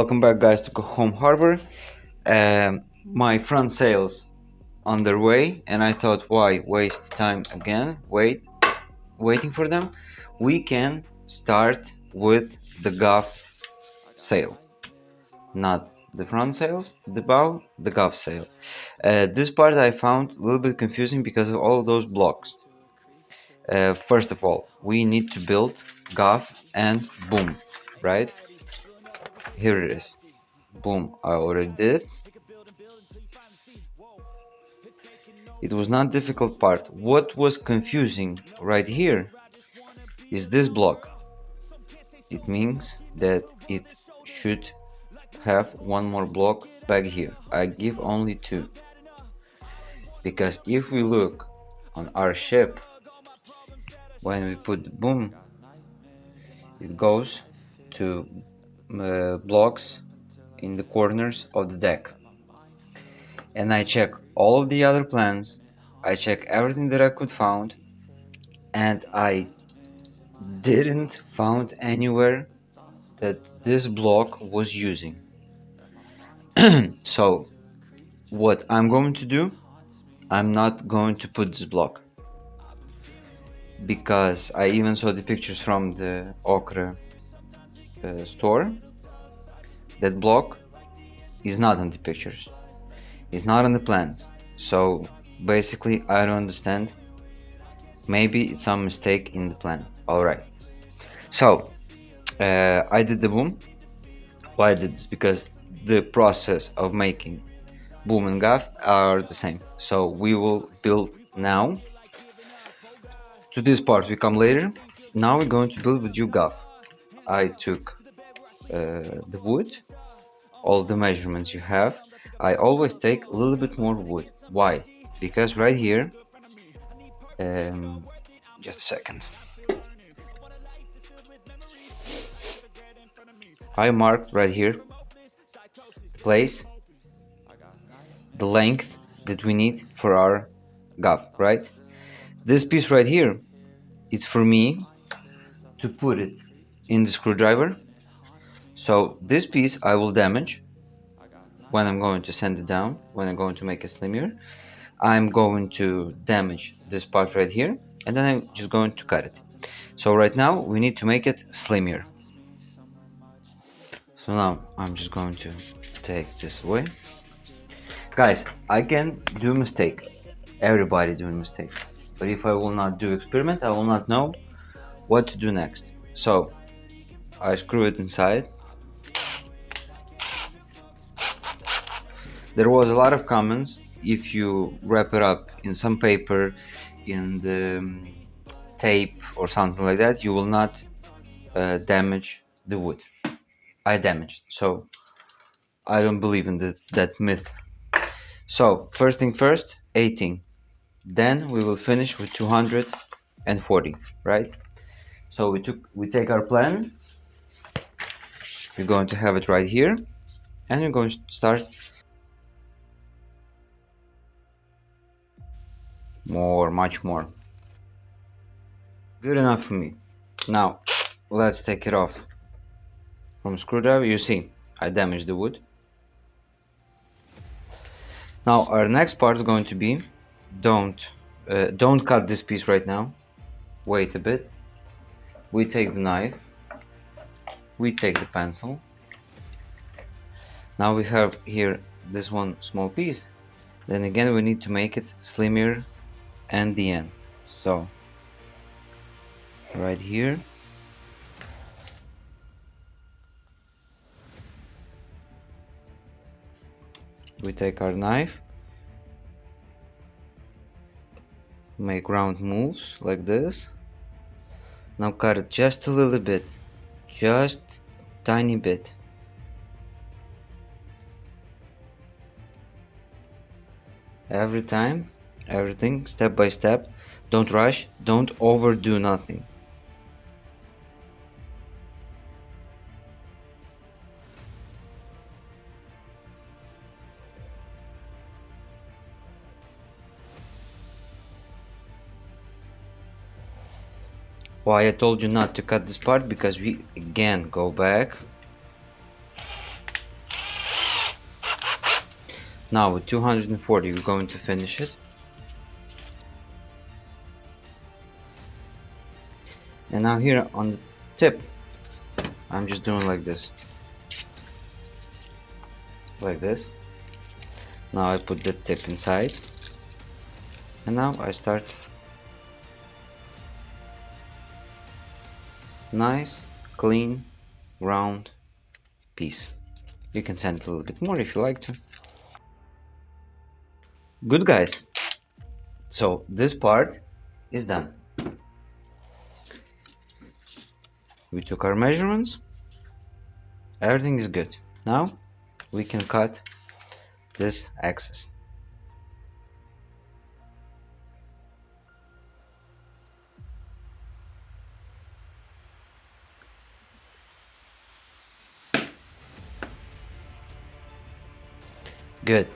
Welcome back, guys, to Home Harbor. My front sails underway, and I thought, why waste time again? Waiting for them. We can start with the gaff sail, not the front sails, the bow, the gaff sail. This part I found a little bit confusing because of all those blocks. First of all, we need to build gaff and boom, right? Here it is. Boom, I already did it. It was not difficult part. What was confusing right here is this block. It means that it should have one more block back here. I give only two. Because if we look on our ship, when we put the boom, it goes to blocks in the corners of the deck. And I check all of the other plans, I check everything that I could find, and I didn't found anywhere that this block was using. So what I'm going to do, I'm not going to put this block, because I even saw the pictures from the occre store. That block is not on the pictures, it's not on the plans. So basically I don't understand. Maybe it's some mistake in the plan. All right, so I did the boom. Why I did this? Because the process of making boom and gaff are the same. So we will build now. To this part we come later. Now we're going to build with you gaff. I took the wood, all the measurements you have. I always take a little bit more wood. Why? Because right here, just a second, I marked right here place the length that we need for our gaff, right? This piece right here, it's for me to put it in the screwdriver. So this piece I will damage when I'm going to sand it down, when I'm going to make it slimmer. I'm going to damage this part right here, and then I'm just going to cut it. So right now we need to make it slimmer. So now I'm just going to take this away. Guys, I can do mistake. Everybody doing mistake. But if I will not do experiment, I will not know what to do next. So I screw it inside. There was a lot of comments, if you wrap it up in some paper, in the tape or something like that, you will not damage the wood. I damaged, so I don't believe in that myth. So first thing first, 18. Then we will finish with 240, right? So we take our plan. We're going to have it right here, and we're going to start much more. Good enough for me. Now let's take it off from screwdriver. You see, I damaged the wood. Now our next part is going to be, don't cut this piece right now. Wait a bit. We take the knife. We take the pencil. Now we have here this one small piece. Then again we need to make it slimmer and the end. So right here, we take our knife, make round moves like this. Now cut it just a little bit, just tiny bit. Every time, everything step by step. Don't rush, don't overdo nothing. Why I told you not to cut this part? Because we again go back Now with 240 we're going to finish it. And now here on the tip, I'm just doing like this. Like this. Now I put the tip inside. And now I start. Nice, clean, round piece. You can sand it a little bit more if you like to. Good guys. So this part is done. We took our measurements. Everything is good. Now we can cut this axis. Good.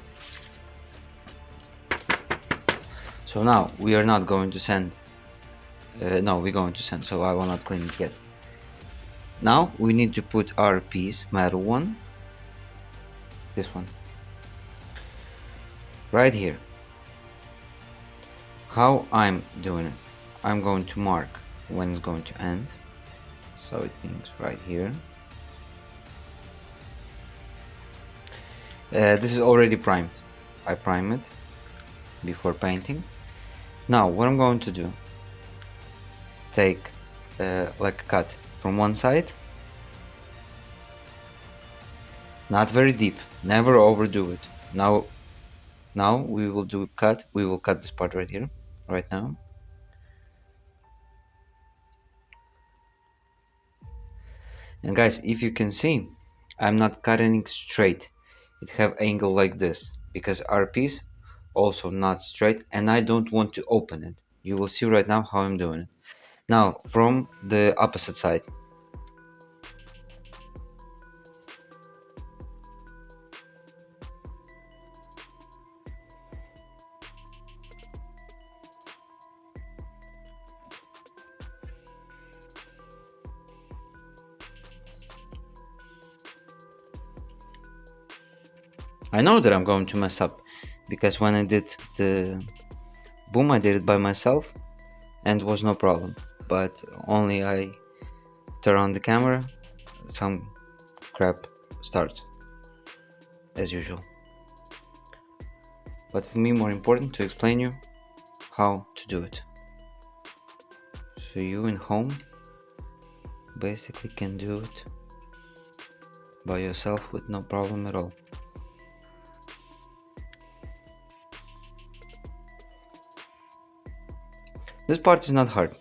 So now we are not going to sand. No, we're going to sand, so I will not clean it yet. Now we need to put our piece, metal one, this one, right here. How I'm doing it, I'm going to mark when it's going to end, so it means right here. This is already primed. I prime it before painting. Now what I'm going to do, take like a cut from one side, not very deep, never overdo it. Now we will do cut. We will cut this part right here, right now. And guys, if you can see, I'm not cutting it straight. It have angle like this because our piece also not straight, and I don't want to open it. You will see right now how I'm doing it. Now from the opposite side. I know that I'm going to mess up because when I did the boom, I did it by myself and was no problem. But only I turn on the camera, some crap starts as usual. But for me, more important to explain you how to do it. So you in home basically can do it by yourself with no problem at all. This part is not hard.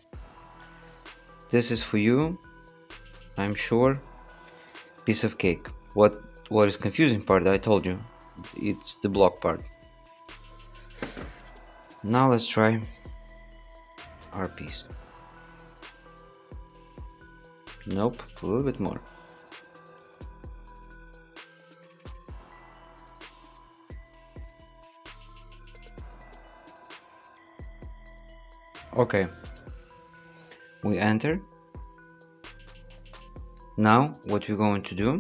This is for you, I'm sure, piece of cake. What is confusing part, I told you, it's the block part. Now let's try our piece. Nope, a little bit more. Okay, we enter. Now what we're going to do,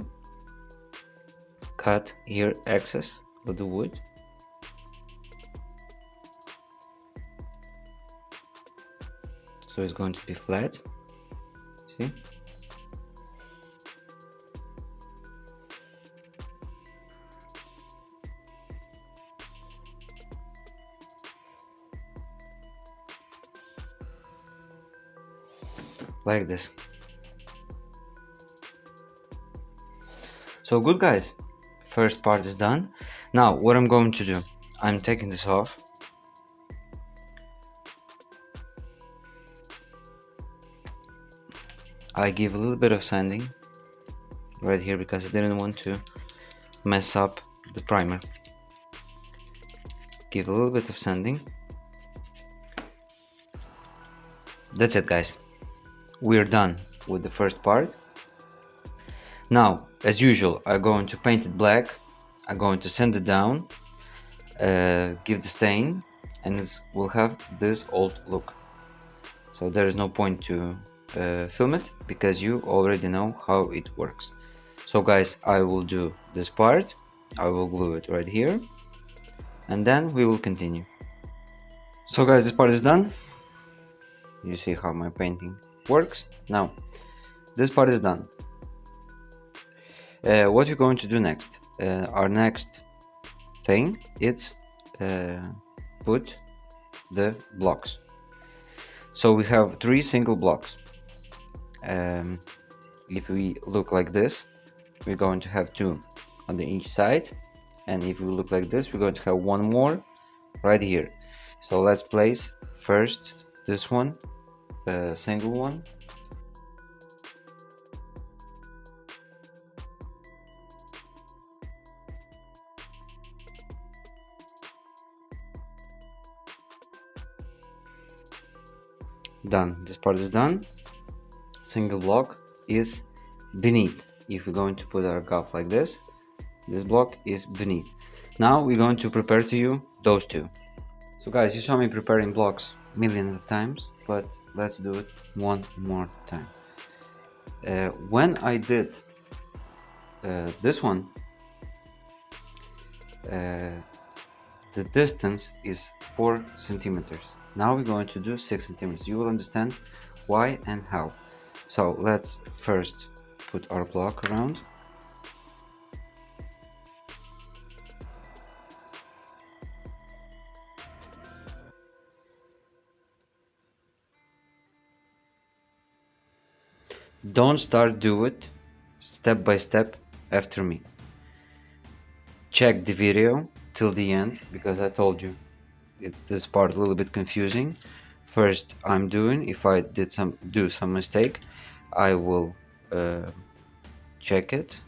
cut here excess of the wood. So it's going to be flat, see? Like this. So good guys, first part is done. Now what I'm going to do, I'm taking this off. I give a little bit of sanding right here because I didn't want to mess up the primer. Give a little bit of sanding. That's it guys, we're done with the first part. Now as usual, I'm going to paint it black. I'm going to sand it down, give the stain, and it will have this old look. So there is no point to film it because you already know how it works. So guys, I will do this part. I will glue it right here. and then we will continue. So guys, this part is done. You see how my painting works. Now this part is done. What we're going to do next, our next thing, it's put the blocks. So we have 3 single blocks. If we look like this, we're going to have 2 on the each side, and if we look like this, we're going to have 1 more right here. So let's place first this one, single one. Done. This part is done. Single block is beneath. If we're going to put our gaff like this block is beneath. Now we're going to prepare to you those 2. So guys, you saw me preparing blocks millions of times, but let's do it one more time. When I did this one, the distance is 4 centimeters. Now we're going to do 6 centimeters. You will understand why and how. So let's first put our block around. Don't do it step by step after me. Check the video till the end, because I told you this part a little bit confusing. First I'm doing, if I did do some mistake, I will check it,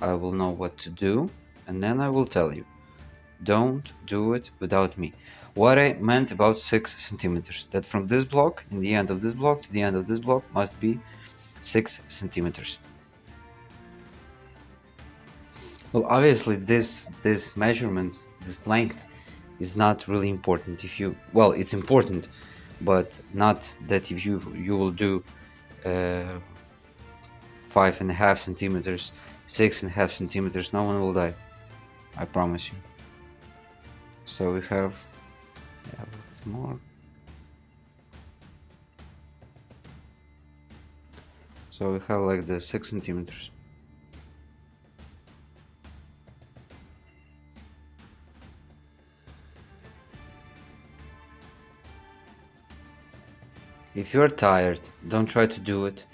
I will know what to do, and then I will tell you. Don't do it without me. What I meant about 6 centimeters, that from this block, in the end of this block to the end of this block, must be 6 centimeters. Well, obviously this measurements, this length is not really important. If you, well, it's important, but not that if you will do 5.5 centimeters, 6.5 centimeters, no one will die, I promise you. So we have more. So we have like the 6 centimeters. If you're tired, don't try to do it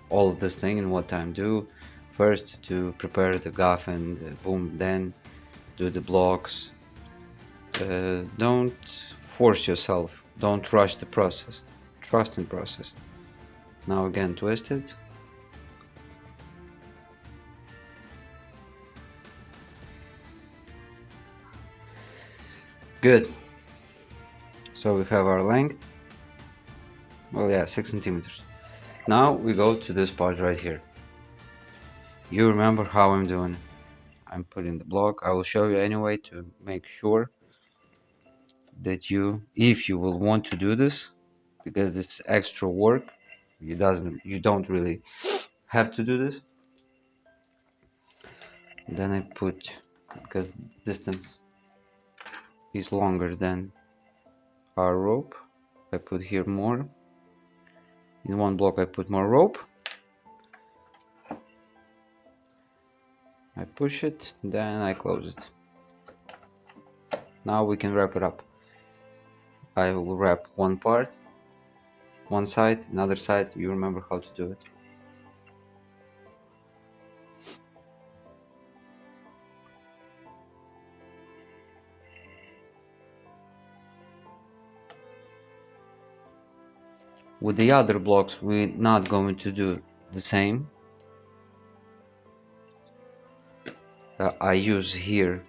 all of this thing in one time. Do first to prepare the gaff and boom, then do the blocks. Don't force yourself, don't rush the process, trust in process. Now again, twist it. Good. So we have our length. Well, yeah, 6 centimeters. Now we go to this part right here. You remember how I'm doing it. I'm putting the block. I will show you anyway to make sure that you, if you will want to do this, because this is extra work, you don't really have to do this. Then I put, because distance is longer than our rope, I put here more. In one block I put more rope. I push it, then I close it. Now we can wrap it up. I will wrap one part, one side, another side. You remember how to do it. With the other blocks, we're not going to do the same. I use here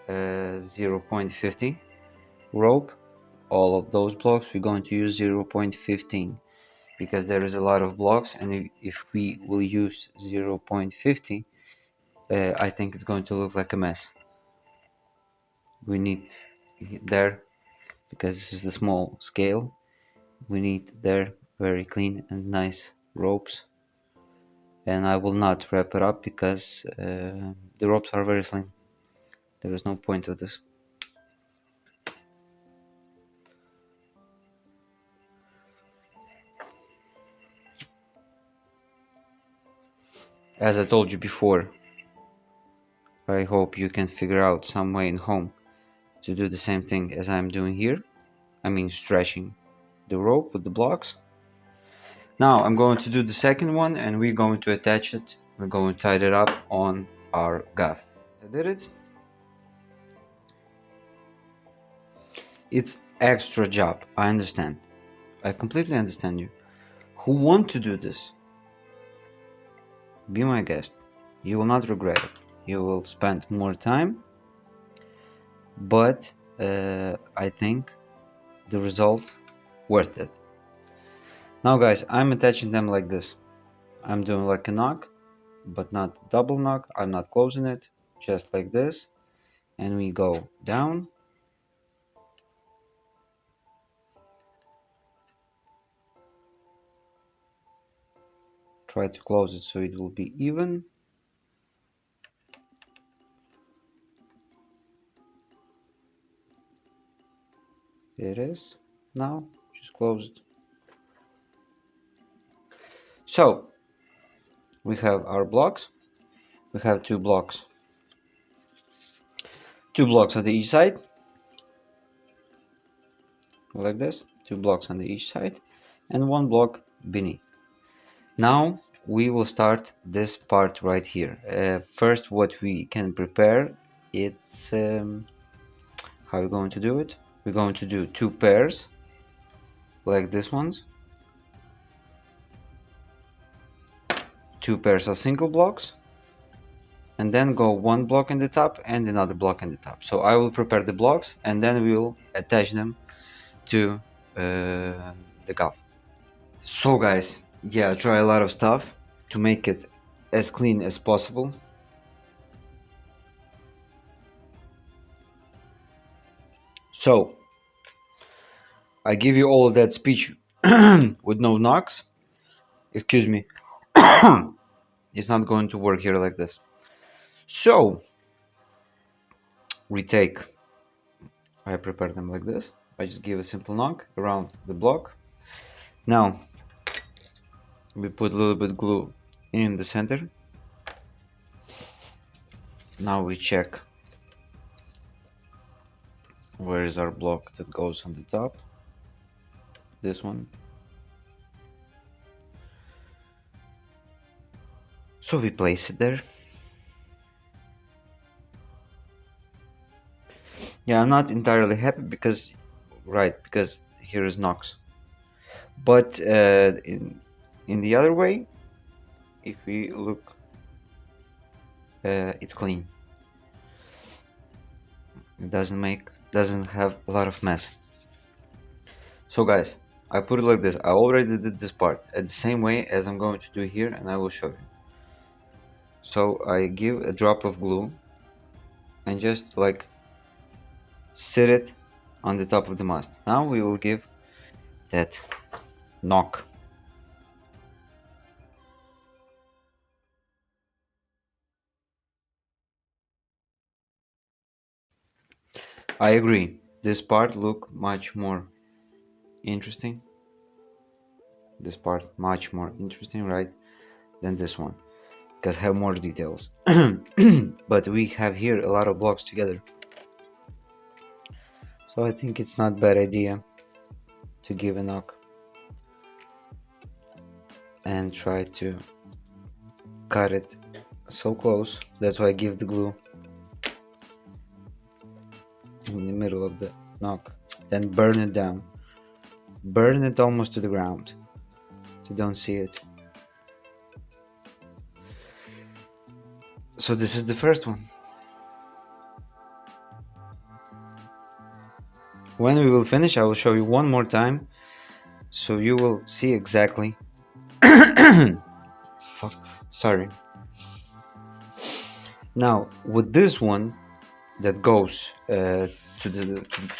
0.50 rope. All of those blocks we're going to use 0.15, because there is a lot of blocks, and if we will use 0.50, I think it's going to look like a mess. We need there, because this is the small scale, we need there very clean and nice ropes. And I will not wrap it up because the ropes are very slim. There is no point of this. As I told you before, I hope you can figure out some way in home to do the same thing as I'm doing here. I mean stretching the rope with the blocks. Now I'm going to do the second one, and we're going to attach it. We're going to tie it up on our gaff. I did it. It's extra job. I understand. I completely understand you. Who want to do this? Be my guest. You will not regret it. You will spend more time, but I think the result worth it. Now guys, I'm attaching them like this. I'm doing like a knock, but not double knock. I'm not closing it, just like this. And we go down. Try to close it so it will be even. There it is. Now just close it. So we have our blocks. We have two blocks on the each side, like this, two blocks on the each side, and one block beneath. Now we will start this part right here. First, what we can prepare, it's how we're going to do it. We're going to do two pairs like this ones, two pairs of single blocks, and then go one block in the top and another block in the top. So I will prepare the blocks, and then we will attach them to the gaff. So guys, yeah, try a lot of stuff to make it as clean as possible. So I give you all of that speech with no knocks. Excuse me. It's not going to work here like this. So we take, I prepare them like this. I just give a simple knock around the block. Now we put a little bit glue in the center. Now we check where is our block that goes on the top. This one. So we place it there. Yeah, I'm not entirely happy because here is knocks. But in the other way, if we look, it's clean. It doesn't have a lot of mess. So guys, I put it like this. I already did this part at the same way as I'm going to do here, and I will show you. So I give a drop of glue and just like sit it on the top of the mast. Now we will give that knock. I agree. This part look much more interesting. This part much more interesting, right, than this one, because have more details. But we have here a lot of blocks together, so I think it's not a bad idea to give a knock and try to cut it so close. That's why I give the glue in the middle of the knock, then burn it down, burn it almost to the ground so you don't see it. So this is the first one. When we will finish, I will show you one more time so you will see exactly. Fuck, sorry. Now with this one that goes to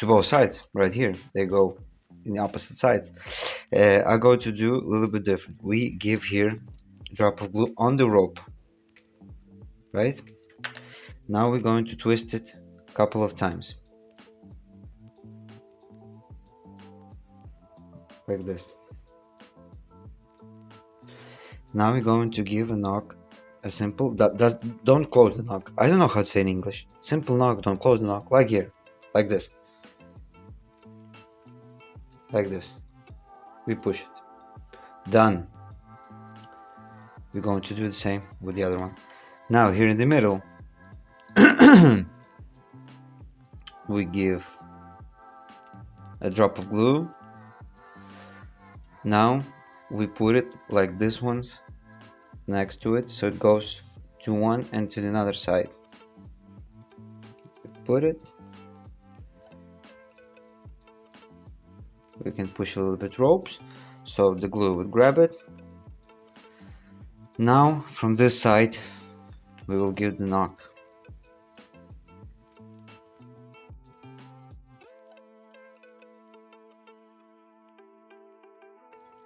both sides right here, they go in the opposite sides. I go to do a little bit different. We give here a drop of glue on the rope, right? Now we're going to twist it couple of times, like this. Now we're going to give a knock, a simple, don't close the knock. I don't know how to say in English. Simple knock, don't close the knock, like here, like this. Like this. We push it. Done. We're going to do the same with the other one. Now here in the middle, we give a drop of glue. Now we put it like this one's next to it, so it goes to one and to the other side. Put it. We can push a little bit ropes so the glue would grab it. Now from this side we will give the knock.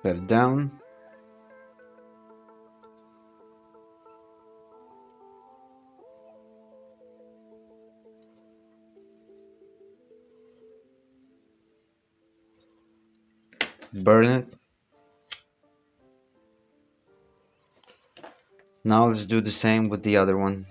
Let it down. Burn it. Now let's do the same with the other one.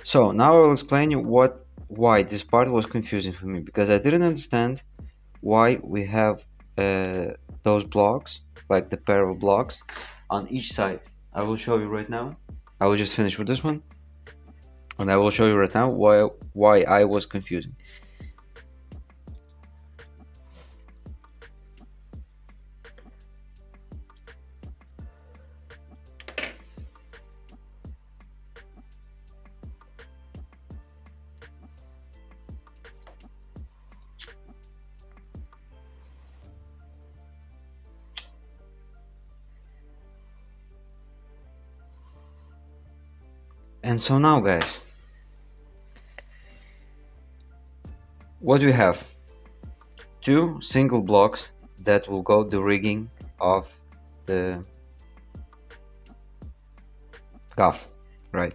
So now I will explain you why this part was confusing for me, because I didn't understand why we have those blocks, like the pair of blocks on each side. I will show you right now. I will just finish with this one, and I will show you right now why I was confusing. And so now, guys, what do we have? Two single blocks that will go the rigging of the gaff, right?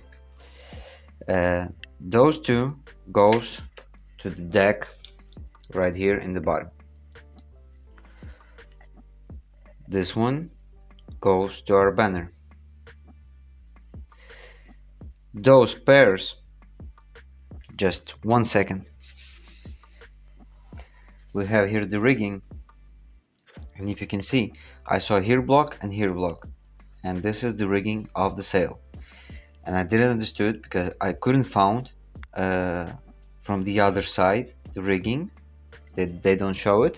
Those two goes to the deck right here in the bottom. This one goes to our banner. Those pairs, just 1 second. We have here the rigging, and if you can see, I saw here block and here block, and this is the rigging of the sail. And I didn't understood because I couldn't found from the other side the rigging. They don't show it,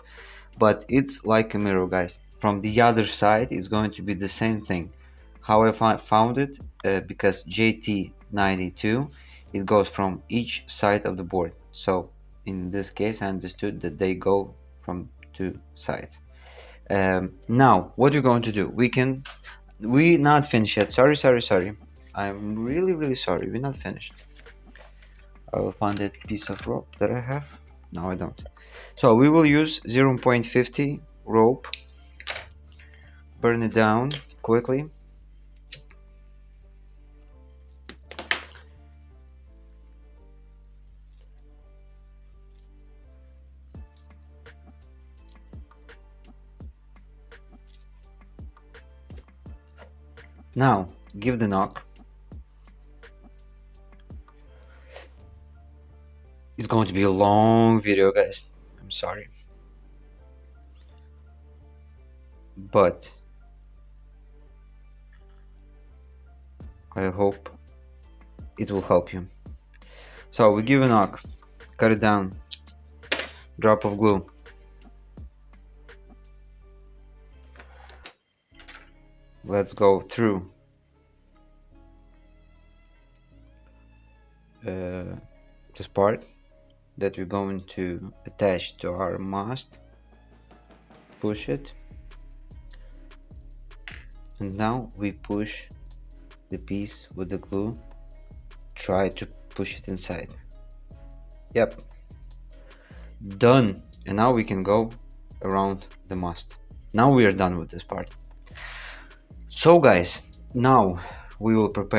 but it's like a mirror, guys. From the other side is going to be the same thing. How I found it, because JT92, it goes from each side of the board. So in this case I understood that they go from two sides. Now what you're going to do, we not finished yet. Sorry, I'm really sorry, we're not finished. I will find that piece of rope that I have. No, I don't. So we will use 0.50 rope, burn it down quickly. Now give the knock. It's going to be a long video, guys, I'm sorry, but I hope it will help you. So we give a knock, cut it down, drop of glue, let's go through this part that we're going to attach to our mast. Push it, and now we push the piece with the glue. Try to push it inside. Yep, Done. And now we can go around the mast. Now we are done with this part. So guys, now we will put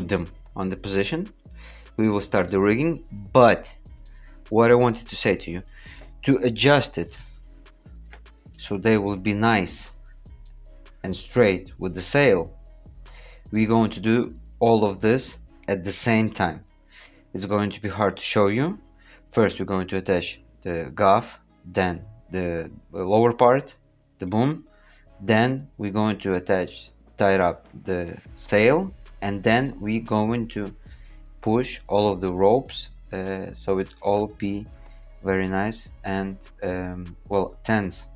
them on the position. We will start the rigging, but what I wanted to say to you, to adjust it so they will be nice and straight with the sail, we're going to do all of this at the same time. It's going to be hard to show you. First we're going to attach the gaff, then the lower part, the boom, then we're going to tie up the sail, and then we're going to push all of the ropes so it all be very nice and well, tense,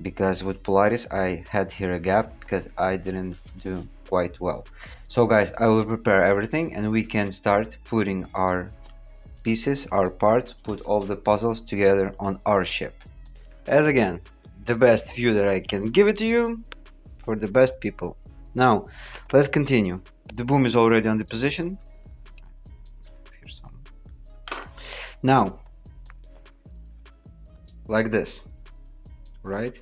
because with Polaris I had here a gap because I didn't do quite well. So guys, I will prepare everything and we can start putting our pieces, our parts, put all the puzzles together on our ship. As again, the best view that I can give it to you for the best people. Now let's continue. The boom is already on the position. Here's some. Now like this, right?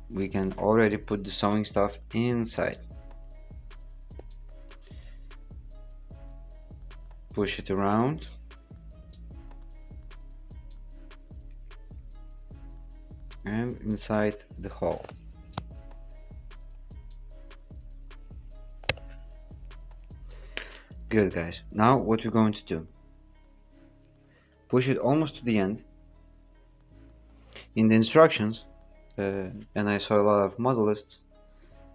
We can already put the sewing stuff inside. Push it around. And inside the hole. Good guys, now what we're going to do, push it almost to the end. In the instructions, and I saw a lot of modelists,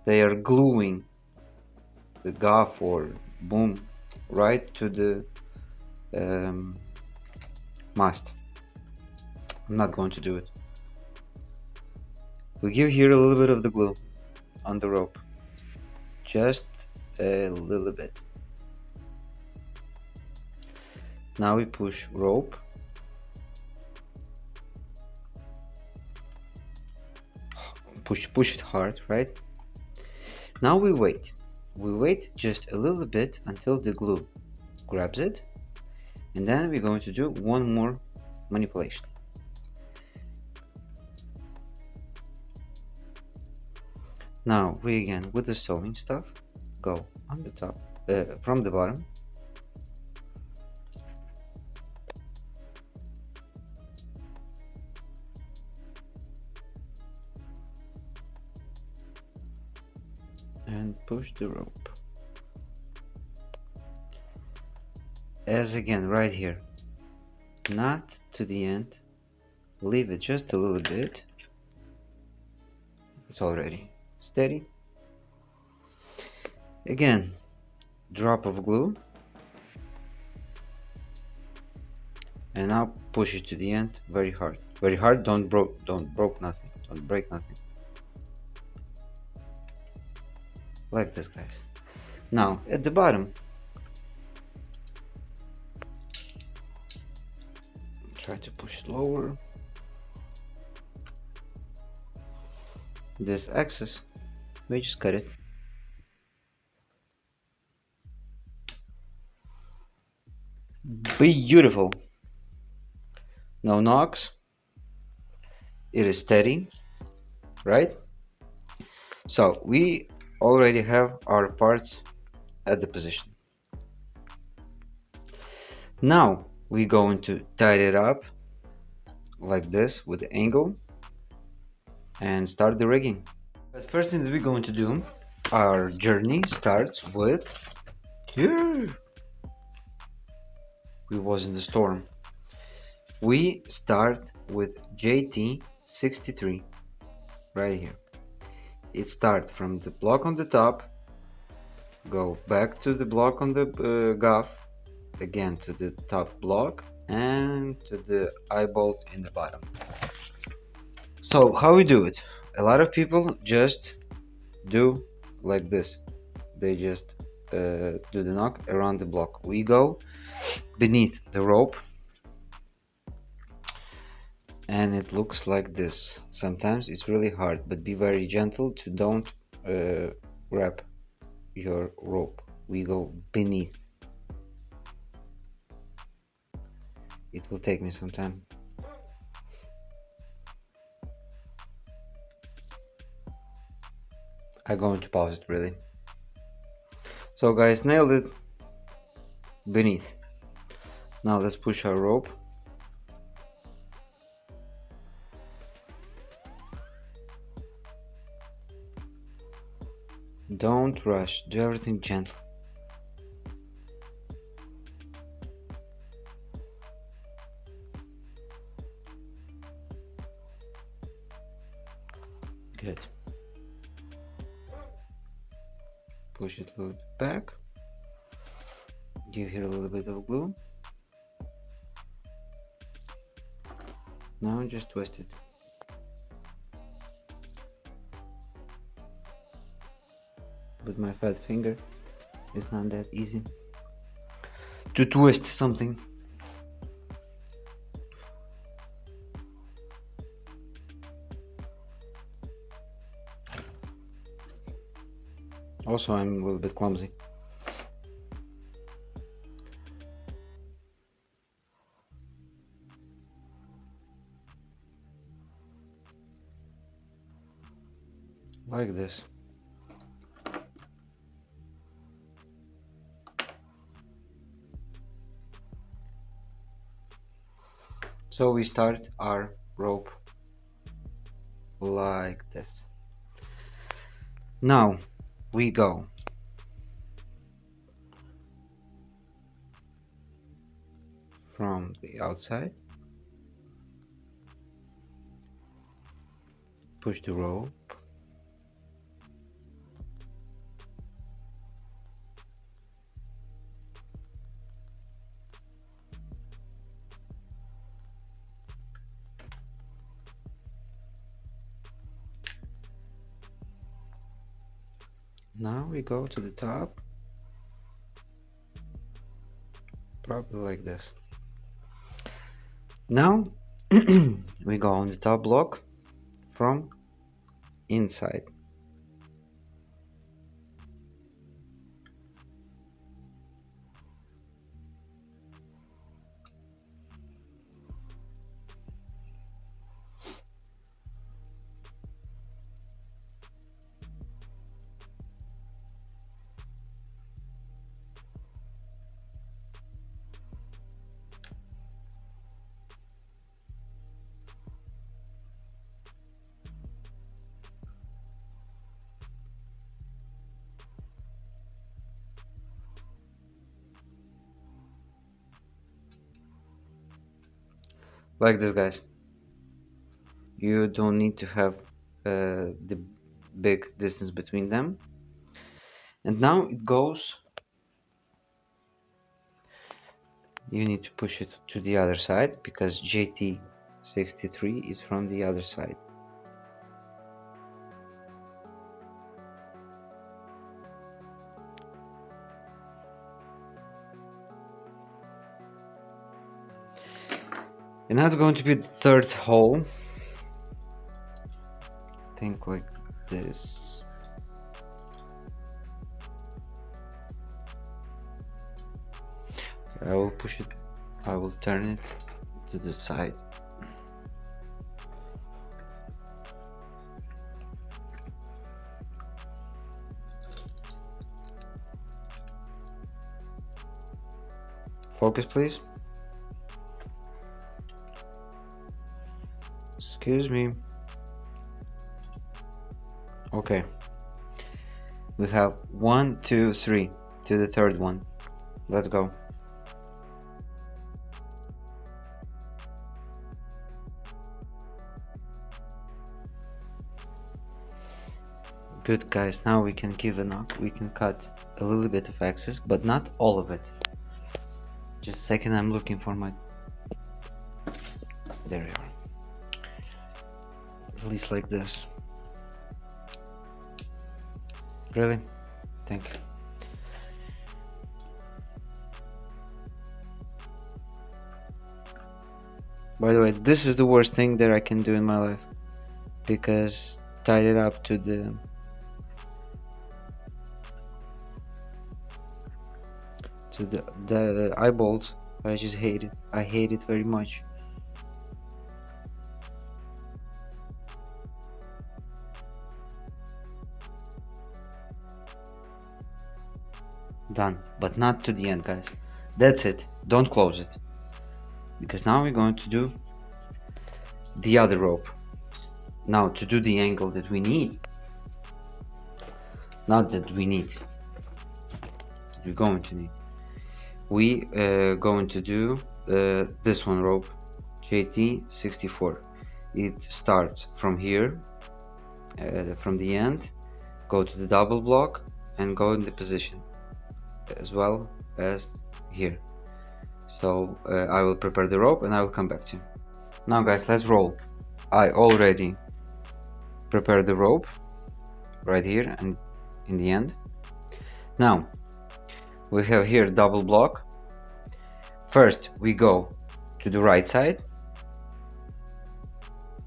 they are gluing the gaff or boom right to the mast. I'm not going to do it. We give here a little bit of the glue on the rope, just a little bit. Now we push rope, push it hard, right? Now we wait just a little bit until the glue grabs it, and then we're going to do one more manipulation. Now we again, with the sewing stuff, go on the top, from the bottom, and push the rope. As again, right here, not to the end, leave it just a little bit. It's already steady. Again, drop of glue, and now push it to the end very hard, very hard. Don't break nothing, like this, guys. Now at the bottom, try to push it lower. This excess, we just cut it. Beautiful. No knocks. It is steady, right? So we already have our parts at the position. Now we're going to tie it up like this with the angle and start the rigging. But first thing that we're going to do, our journey starts with here. We was in the storm. We start with JT63 right here. It starts from the block on the top, go back to the block on the gaff, again to the top block, and to the eye bolt in the bottom. So how we do it? A lot of people just do like this. They just do the knock around the block. We go beneath the rope, and it looks like this. Sometimes it's really hard, but be very gentle to don't wrap your rope. We go beneath. it will take me some time. I'm going to pause it really. So guys, nailed it beneath. Now let's push our rope. Don't rush, do everything gentle. Good. Push it a little bit back. Give here a little bit of glue. Now just twist it. With my fat finger, it's not that easy to twist something. Also, I'm a little bit clumsy. Like this. So we start our rope like this. Now we go from the outside, push the rope, now we go to the top, probably like this. Now we go on the top block from inside. Like this, guys. You don't need to have the big distance between them. And now it goes, you need to push it to the other side because JT63 is from the other side. And that's going to be the third hole. Think like this. I will push it, I will turn it to the side. Focus, please. Excuse me. Okay. We have 1, 2, 3 to the third one. Let's go. Good, guys. Now we can give a knock. We can cut a little bit of excess, but not all of it. Just a second, I'm looking for my... There we are. At least like this. Really? Thank you. By the way, this is the worst thing that I can do in my life, because tied it up to the eyeballs I just hate it. I hate it very much. Done, but not to the end, guys. That's it. Don't close it, because now we're going to do the other rope. Now, to do the angle that we need, not that we need, that we're going to need, we going to do this one rope, JT64. It starts from here, from the end, go to the double block and go in the position, as well as here. So I will prepare the rope and I will come back to you. Now guys, let's roll. I already prepared the rope right here and in the end. Now we have here double block. First we go to the right side,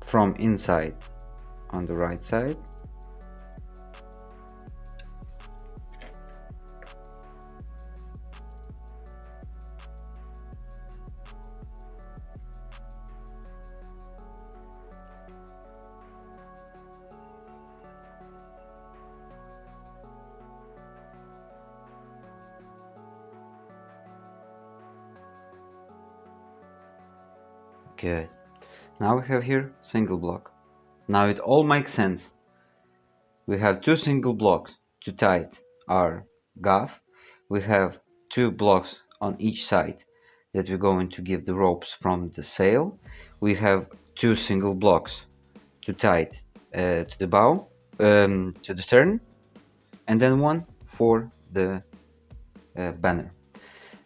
from inside on the right side, good. Now we have here single block. Now it all makes sense. We have two single blocks to tie our gaff. We have two blocks on each side that we're going to give the ropes from the sail. We have two single blocks to tie to the bow, to the stern, and then one for the banner.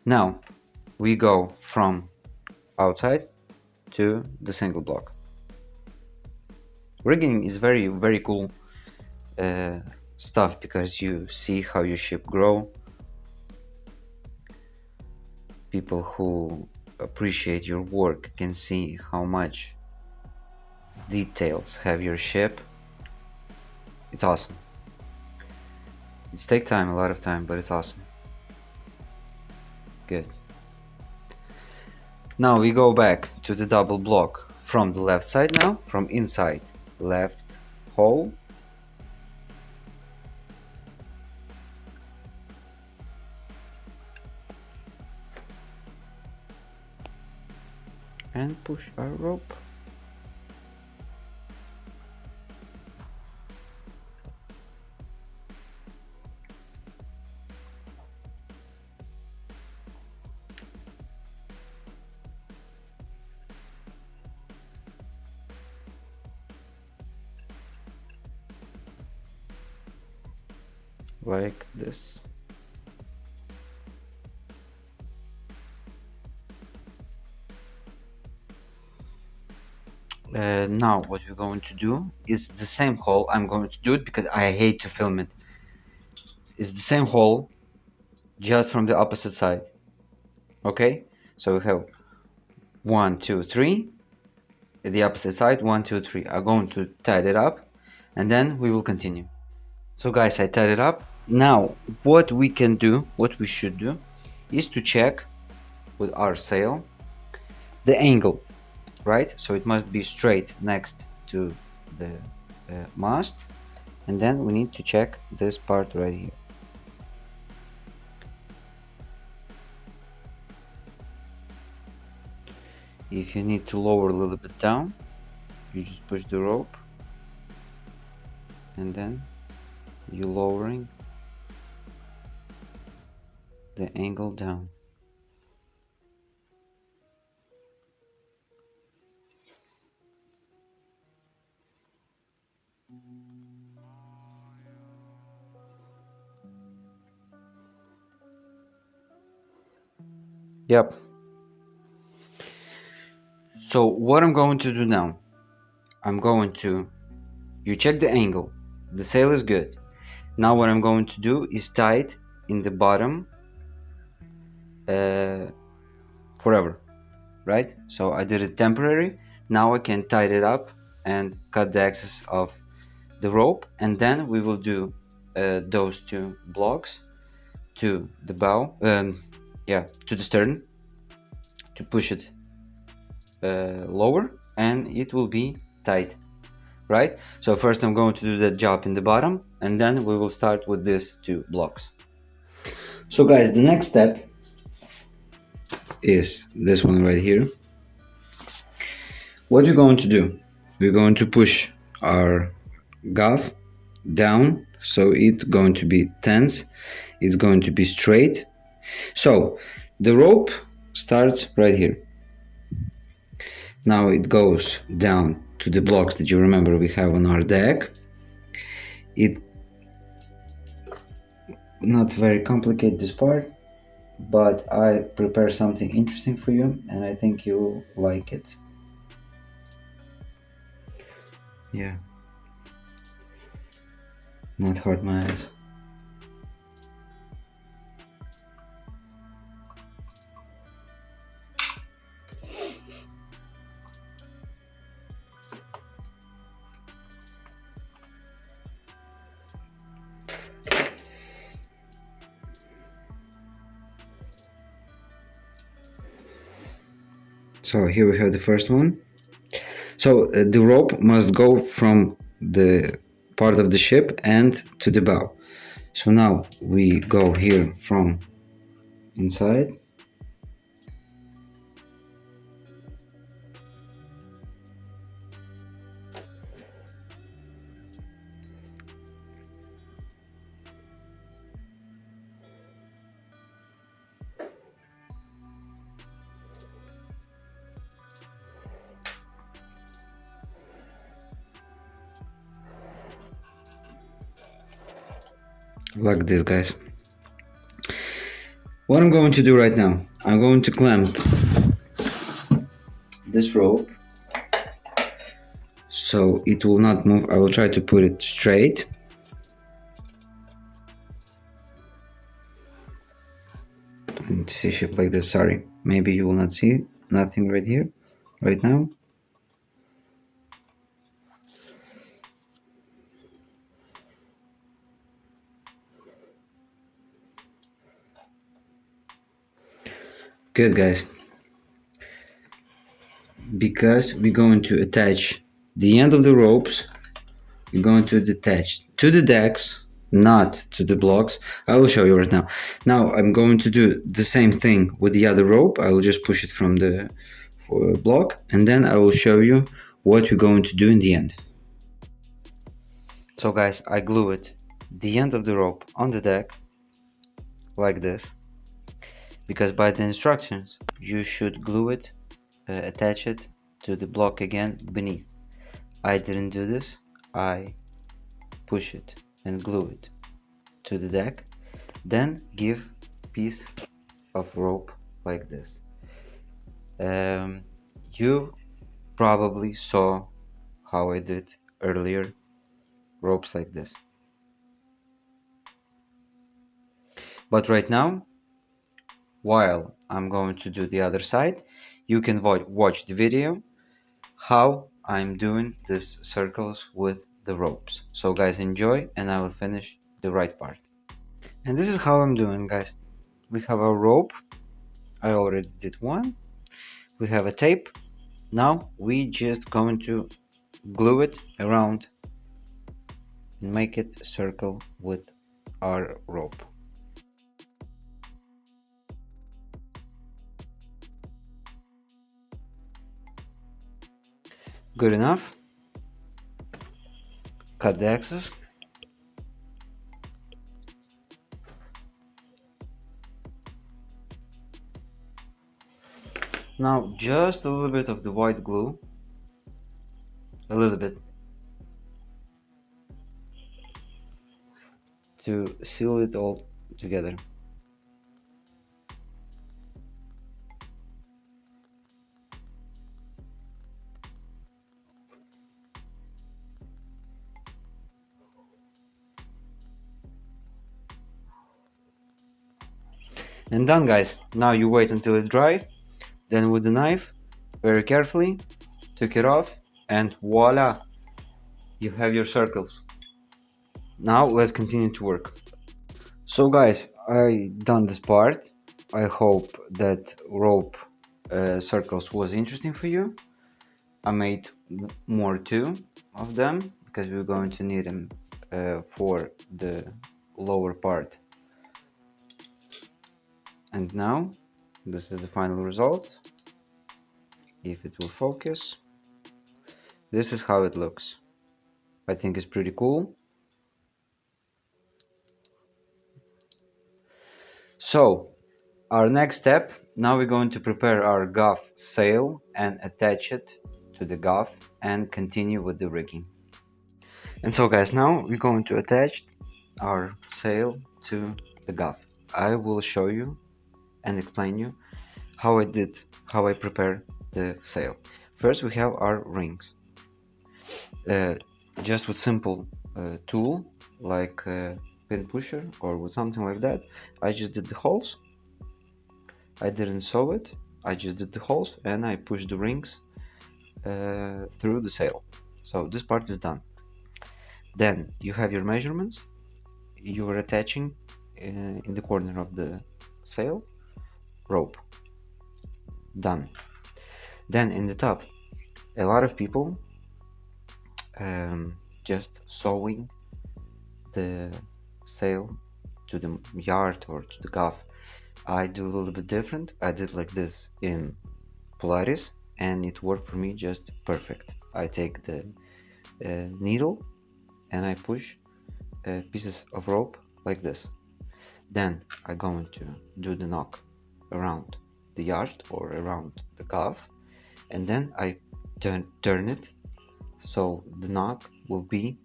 Now we go from outside to the single block. Rigging is very cool stuff, because you see how your ship grow. People who appreciate your work can see how much details have your ship. It's awesome. It's take time, a lot of time, but it's awesome. Good. Now we go back to the double block from the left side now, from inside left hole. And push our rope. Like this. Now what we're going to do is the same hole. I'm going to do it because I hate to film it. It's the same hole, just from the opposite side. Okay, so we have 1 2 3 at the opposite side. 1 2 3. I'm going to tie it up and then we will continue. So guys, I tied it up. Now what we can do, what we should do, is to check with our sail the angle, right? So it must be straight next to the mast, and then we need to check this part right here. If you need to lower a little bit down, you just push the rope and then you're lowering the angle down. Yep. So what I'm going to do now, you check the angle, the sail is good. Now what I'm going to do is tie it in the bottom forever, right? So I did it temporary. Now I can tie it up and cut the excess of the rope, and then we will do those two blocks to the bow, to the stern, to push it lower, and it will be tight, right? So first I'm going to do that job in the bottom, and then we will start with these two blocks. So guys, the next step is this one right here. What we're going to do, we're going to push our gaff down, so it's going to be tense, it's going to be straight. So the rope starts right here. Now it goes down to the blocks that you remember we have on our deck. It not very complicated, this part, but I prepare something interesting for you, and I think you will like it. Yeah, not hurt my eyes. So here we have the first one. So the rope must go from the part of the ship and to the bow. So now we go here from inside. Like this, guys. What I'm going to do right now, I'm going to clamp this rope so it will not move. I will try to put it straight. And see shape like this. Sorry, maybe you will not see nothing right here right now. Good, guys, because we're going to attach the end of the ropes, we're going to attach to the decks, not to the blocks. I will show you right now. Now I'm going to do the same thing with the other rope. I will just push it from the block, and then I will show you what we're going to do in the end. So guys, I glue it, the end of the rope, on the deck like this, because by the instructions you should glue it, attach it to the block again beneath. I didn't do this. I push it and glue it to the deck, then give piece of rope like this. You probably saw how I did earlier ropes like this, but right now, while I'm going to do the other side, you can watch the video how I'm doing these circles with the ropes. So guys, enjoy, and I will finish the right part. And this is how I'm doing, guys. We have a rope. I already did one. We have a tape. Now we just going to glue it around and make it a circle with our rope. Good enough. Cut the excess. Now just a little bit of the white glue, a little bit, to seal it all together. And done, guys. Now you wait until it dry, then with the knife, very carefully, took it off, and voila, you have your circles. Now let's continue to work. So guys, I done this part. I hope that rope circles was interesting for you, I made more two of them because we're going to need them for the lower part. And now this is the final result. If it will focus, this is how it looks. I think it's pretty cool. So our next step, now we're going to prepare our gaff sail and attach it to the gaff and continue with the rigging. And so guys, now we're going to attach our sail to the gaff. I will show you and explain you how I prepare the sail. First we have our rings. Just with simple tool like pin pusher or with something like that, I just did the holes. I didn't sew it, I just did the holes and I pushed the rings through the sail. So this part is done. Then you have your measurements. You are attaching in the corner of the sail rope. Done. Then in the top, a lot of people just sewing the sail to the yard or to the gaff. I do a little bit different. I did like this in Polaris and it worked for me just perfect. I take the needle and I push pieces of rope like this. Then I'm going to do the knock around the yard or around the gaff, and then I turn it so the knock will be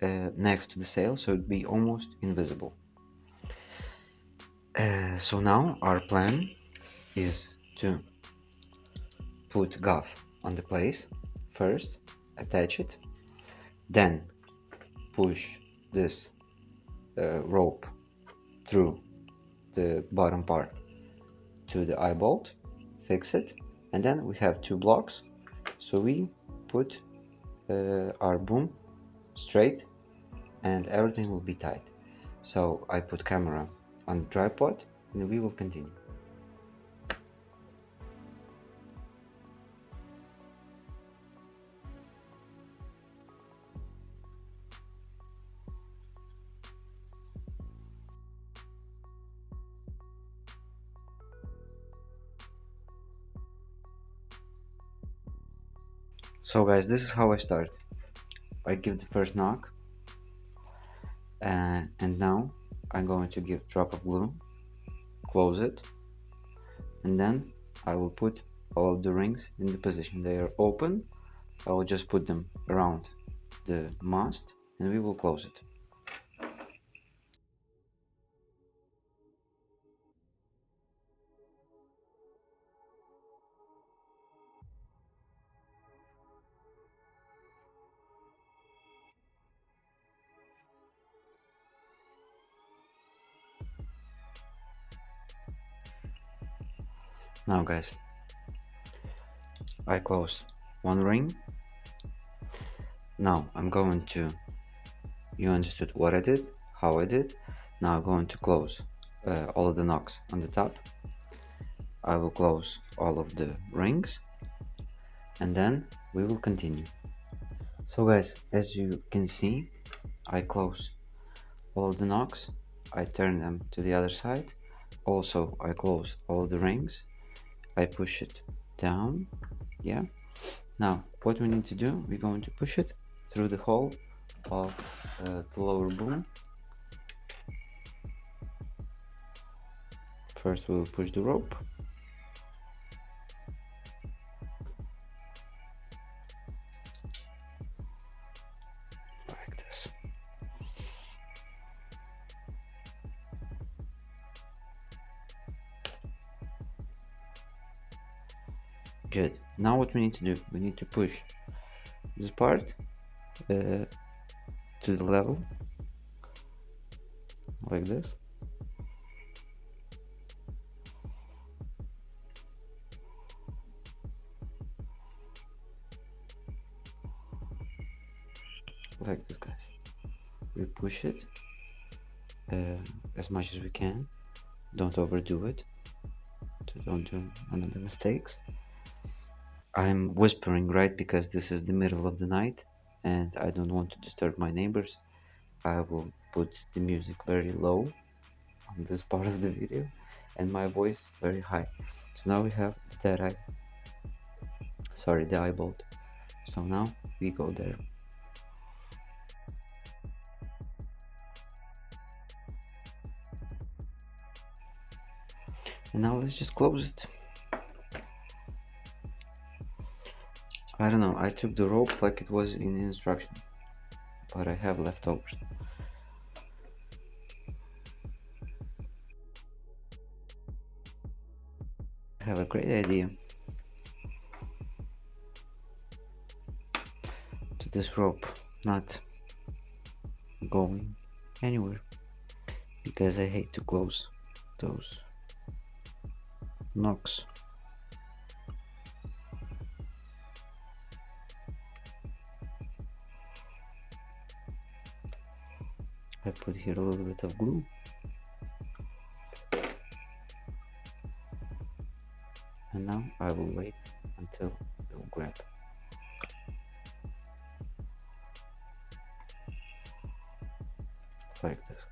next to the sail, so it'll be almost invisible. So now our plan is to put gaff on the place first, attach it, then push this rope through the bottom part to the eye bolt, fix it, and then we have two blocks, so we put our boom straight and everything will be tight. So I put camera on the tripod and we will continue. So guys, this is how I start. I give the first knock and now I'm going to give drop of glue, close it, and then I will put all of the rings in the position they are open. I will just put them around the mast and we will close it. Now guys, I close one ring. Now I'm going to, you understood what I did, how I did. Now I'm going to close all of the knocks on the top. I will close all of the rings and then we will continue. So guys, as you can see, I close all of the knocks, I turn them to the other side. Also I close all of the rings, I push it down. Yeah, now what we need to do, we're going to push it through the hole of the lower boom. First we'll push the rope, like this. Good. Now what we need to do, we need to push this part to the level, like this. Like this, guys. We push it as much as we can. Don't overdo it. To the don't do another mistakes. I'm whispering, right, because this is the middle of the night and I don't want to disturb my neighbors. I will put the music very low on this part of the video and my voice very high. So now we have the dead eye, sorry, the eye bolt. So now we go there. And now let's just close it. I don't know, I took the rope like it was in the instruction, but I have leftovers. I have a great idea to this rope not going anywhere because I hate to close those knocks. I put here a little bit of glue. And now I will wait until it will grab. Like this.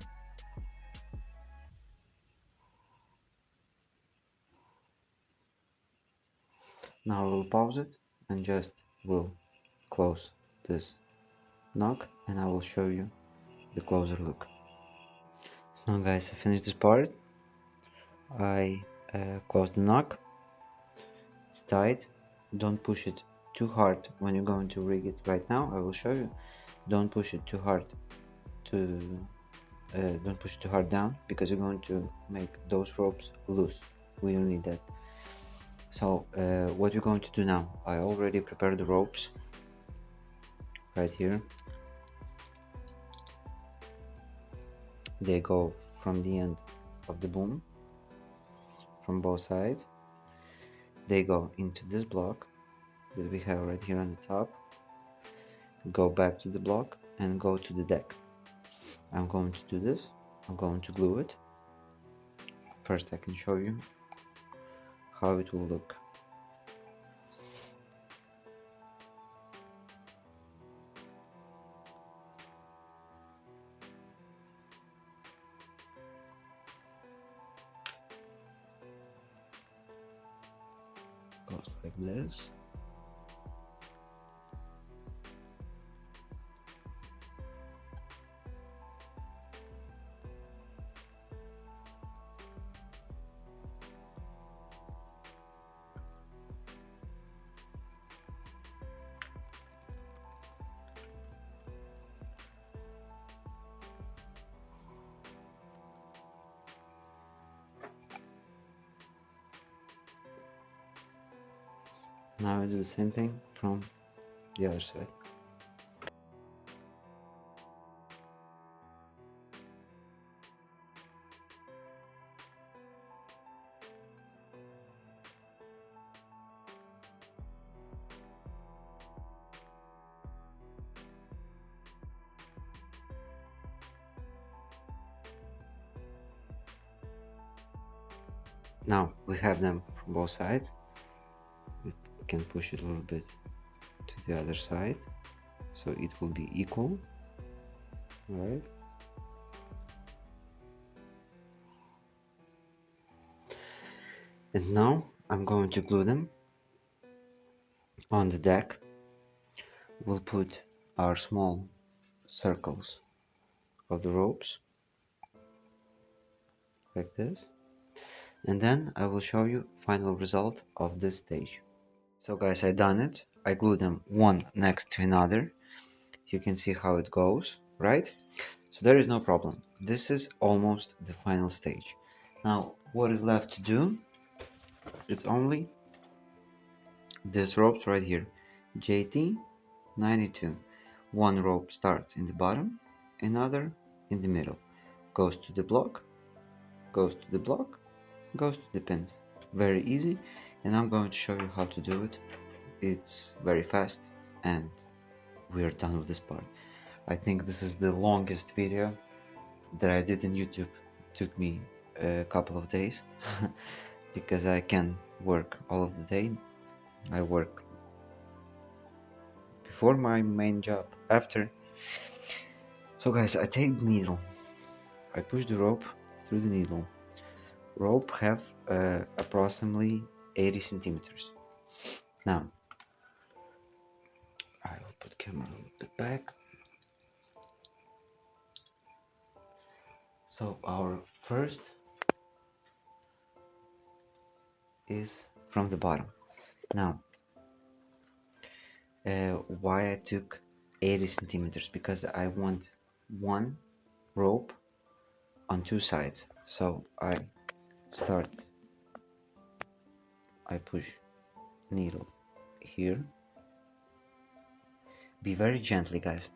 Now I will pause it and just will close this knock and I will show you the closer look. So now guys, I finished this part. I closed the knock. It's tight. Don't push it too hard when you're going to rig it. Right now I will show you. Don't push it too hard don't push it too hard down because you're going to make those ropes loose. We don't need that. So what we're going to do now, I already prepared the ropes right here. They go from the end of the boom from both sides. They go into this block that we have right here on the top, go back to the block and go to the deck. I'm going to do this. I'm going to glue it. First I can show you how it will look. Goes like this. Now I do the same thing from the other side. Now we have them from both sides. We can push it a little bit to the other side so it will be equal. All right. And now I'm going to glue them on the deck. We'll put our small circles of the ropes like this. And then I will show you final result of this stage. So guys, I done it. I glued them one next to another. You can see how it goes, right? So there is no problem. This is almost the final stage. Now, what is left to do? It's only this rope right here, JT 92. One rope starts in the bottom, another in the middle, goes to the block, goes to the block, goes to the pins. Very easy, and I'm going to show you how to do it. It's very fast and we are done with this part. I think this is the longest video that I did in YouTube. It took me a couple of days because I can work all of the day. I work before my main job, after. So guys, I take the needle, I push the rope through the needle. Rope have approximately 80 centimeters. Now, I will put camera a little bit back. So our first is from the bottom. Now, why I took 80 centimeters? Because I want one rope on two sides. So I push needle here. Be very gently, guys.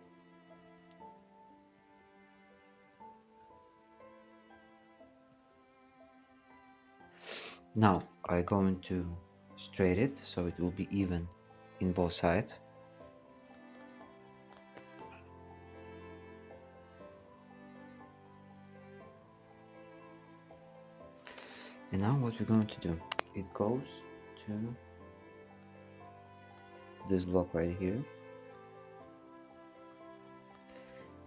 Now I'm going to straight it so it will be even in both sides. And now what we're going to do, it goes to this block right here.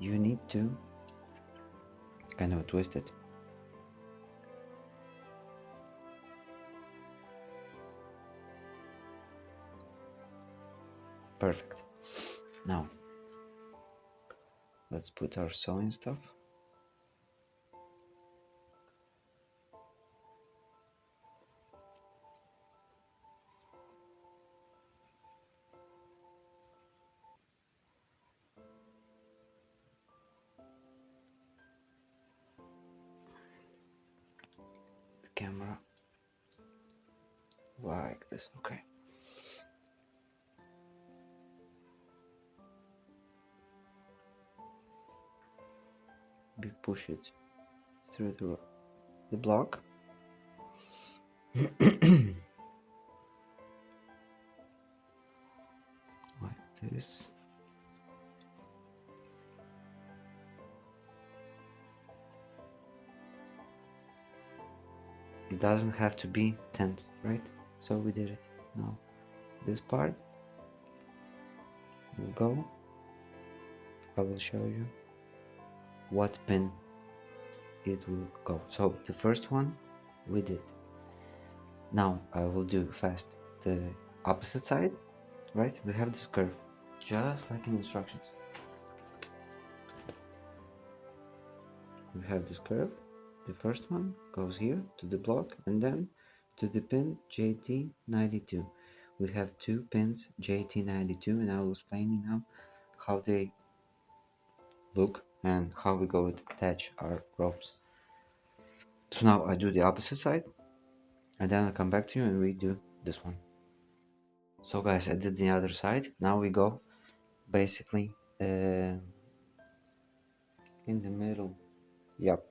You need to kind of twist it. Perfect. Now let's put our sewing stuff. The camera like this. Okay. We push it through the block. Like this. It doesn't have to be tense, right? So we did it. Now this part will go. I will show you what pin it will go. So the first one we did. Now I will do fast the opposite side, right? We have this curve, just like in instructions. We have this curve. The first one goes here to the block and then to the pin JT92. We have two pins JT92 and I will explain you now how they look and how we go to attach our ropes. So now I do the opposite side and then I'll come back to you and we do this one. So guys, I did the other side. Now we go basically in the middle. Yep,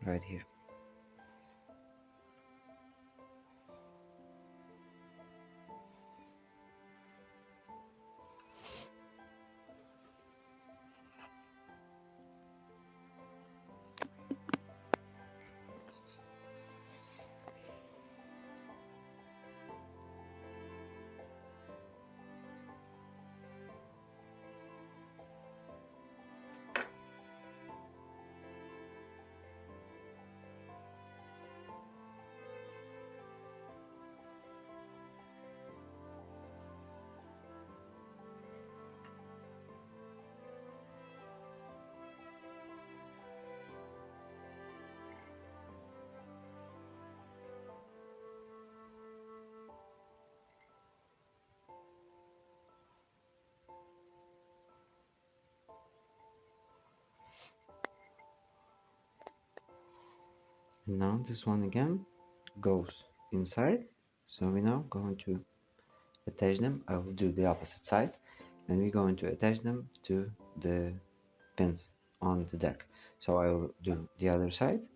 right here. And now this one again goes inside. So we're now going to attach them. I will do the opposite side and we're going to attach them to the pins on the deck. So I will do the other side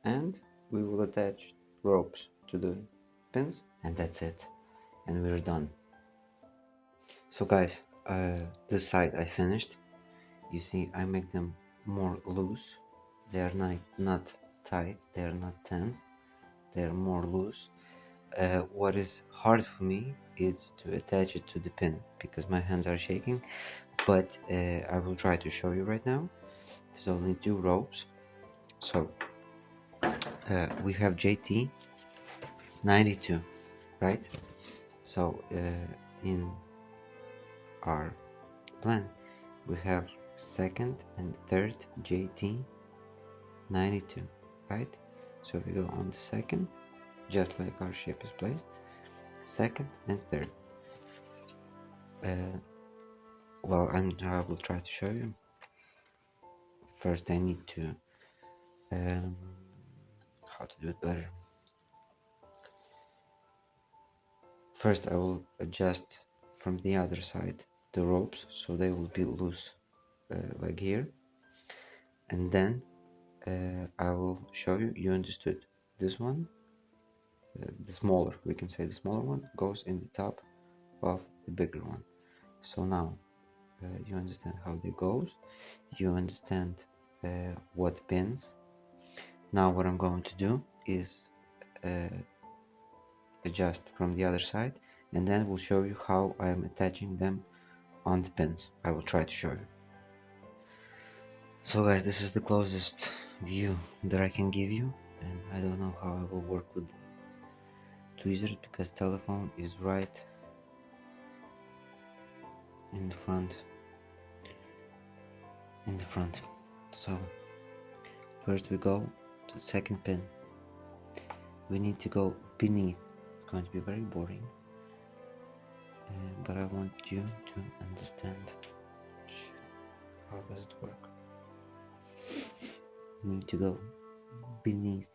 and we will attach ropes to the pins and that's it, and we're done. So guys, this side I finished. You see I make them more loose. They are not tight, they're not tense, they're more loose. What is hard for me is to attach it to the pin because my hands are shaking, but I will try to show you right now. There's only 2 ropes. So we have JT 92, right? So in our plan we have second and third JT 92, right? So we go on the second, just like our ship is placed, second and third. Well, I will try to show you. First I need to how to do it better. First I will adjust from the other side the ropes so they will be loose, like here, and then I will show you. You understood this one, the smaller, we can say the smaller one goes in the top of the bigger one. So now you understand how they goes, you understand what pins. Now what I'm going to do is adjust from the other side, and then we'll show you how I am attaching them on the pins. I will try to show you. So guys, this is the closest view that I can give you, and I don't know how I will work with tweezers because telephone is right in the front. So first we go to the second pin. We need to go beneath. It's going to be very boring, but I want you to understand how does it work. You need to go beneath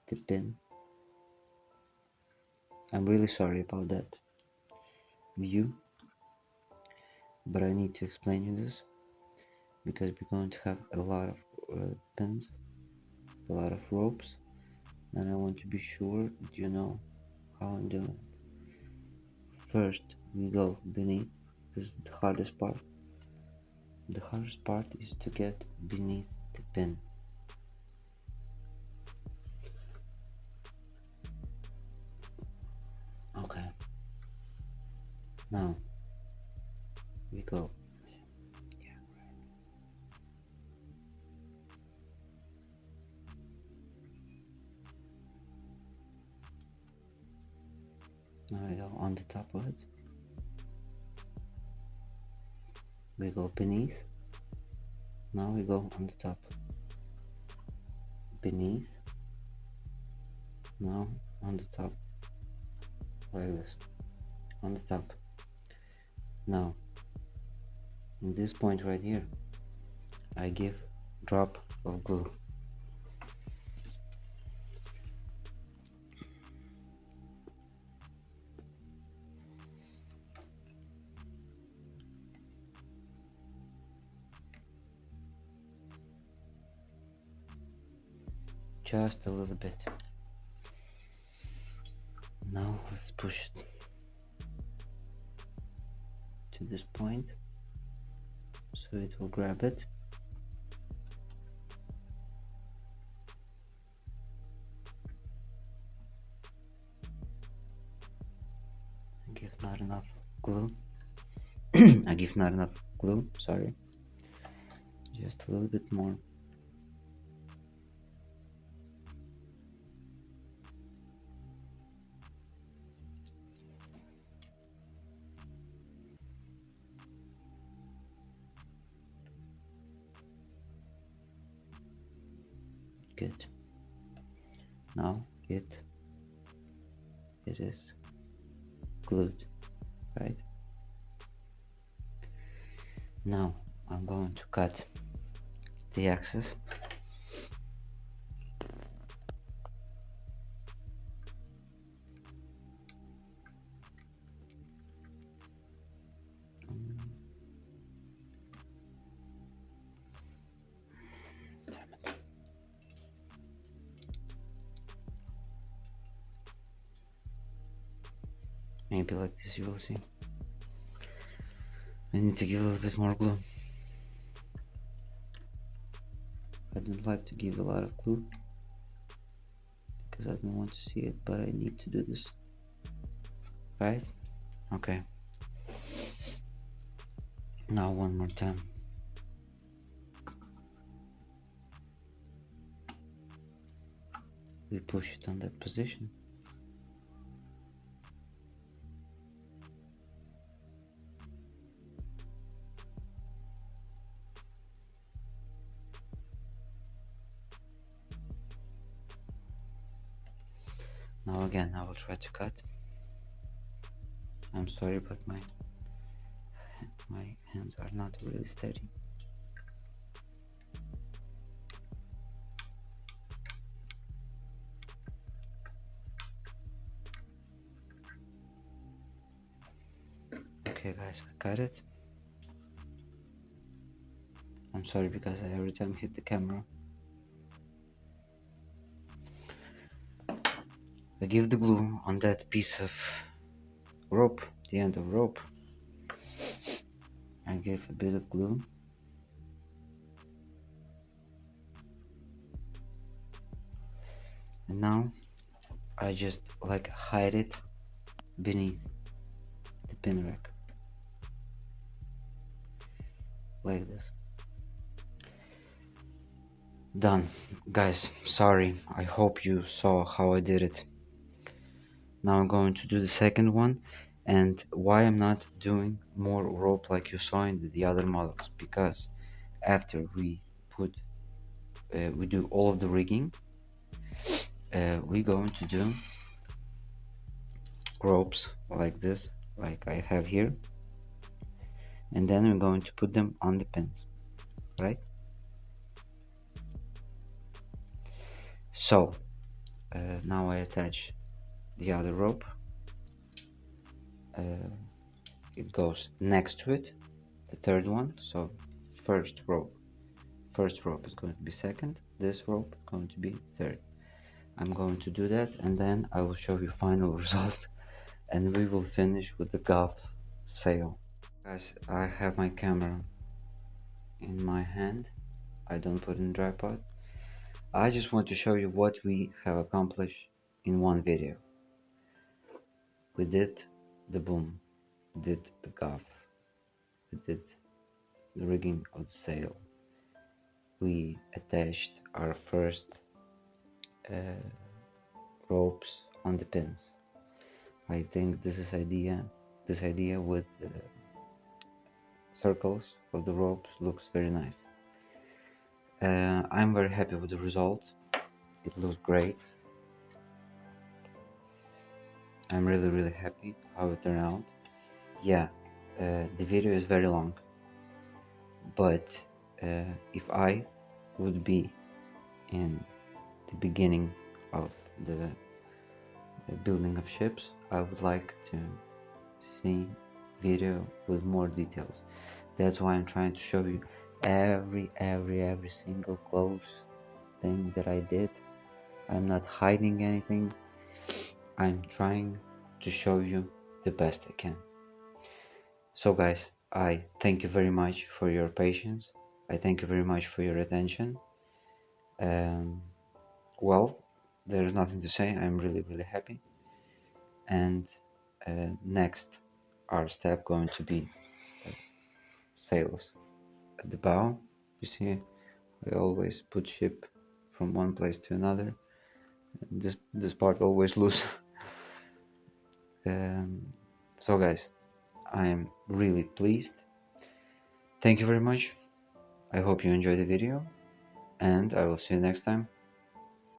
the pin. I'm really sorry about that view, but I need to explain you this because we're going to have a lot of pins, a lot of ropes, and I want to be sure that you know how I'm doing it. First we go beneath. This is the hardest part. The hardest part is to get beneath the pin. Okay, now we go. Yeah, right. Now we go on the top of it. We go beneath. Now we go on the top. Beneath. Now on the top. Like this. On the top. Now, in this point right here, I give drop of glue. Just a little bit. Now let's push it to this point so it will grab it. I give not enough glue. I give not enough glue, sorry. Just a little bit more. Good. Now it is glued, right? Now I'm going to cut the axis. Maybe like this, you will see. I need to give a little bit more glue. I don't like to give a lot of glue because I don't want to see it, but I need to do this, right? Okay, now one more time. We push it on that position. Now again, I will try to cut. I'm sorry, but my hands are not really steady. Okay guys, I got it. I'm sorry because I every time hit the camera. I give the glue on that piece of rope, the end of rope. I give a bit of glue. And now I just like hide it beneath the pin rack. Like this. Done. Guys, sorry. I hope you saw how I did it. Now I'm going to do the second one. And why I'm not doing more rope like you saw in the other models, because after we do all of the rigging, we're going to do ropes like this, like I have here, and then we're going to put them on the pins, right? So now I attach the other rope. It goes next to it, the third one. So first rope is going to be second, this rope is going to be third. I'm going to do that, and then I will show you final result, and we will finish with the Gaff sail. Guys, I have my camera in my hand. I don't put in tripod. I just want to show you what we have accomplished in one video. We did the boom, we did the gaff, we did the rigging of the sail, we attached our first ropes on the pins. I think this idea with the circles of the ropes looks very nice. I'm very happy with the result. It looks great. I'm really happy how it turned out. Yeah, the video is very long, but if I would be in the beginning of the building of ships, I would like to see video with more details. That's why I'm trying to show you every single close thing that I did. I'm not hiding anything. I'm trying to show you the best I can. So guys, I thank you very much for your patience. I thank you very much for your attention. Well, there's nothing to say. I'm really happy. And next, our step going to be sails at the bow. You see, I always put ship from one place to another. This part always loose. So guys, I am really pleased. Thank you very much. I hope you enjoyed the video, and I will see you next time.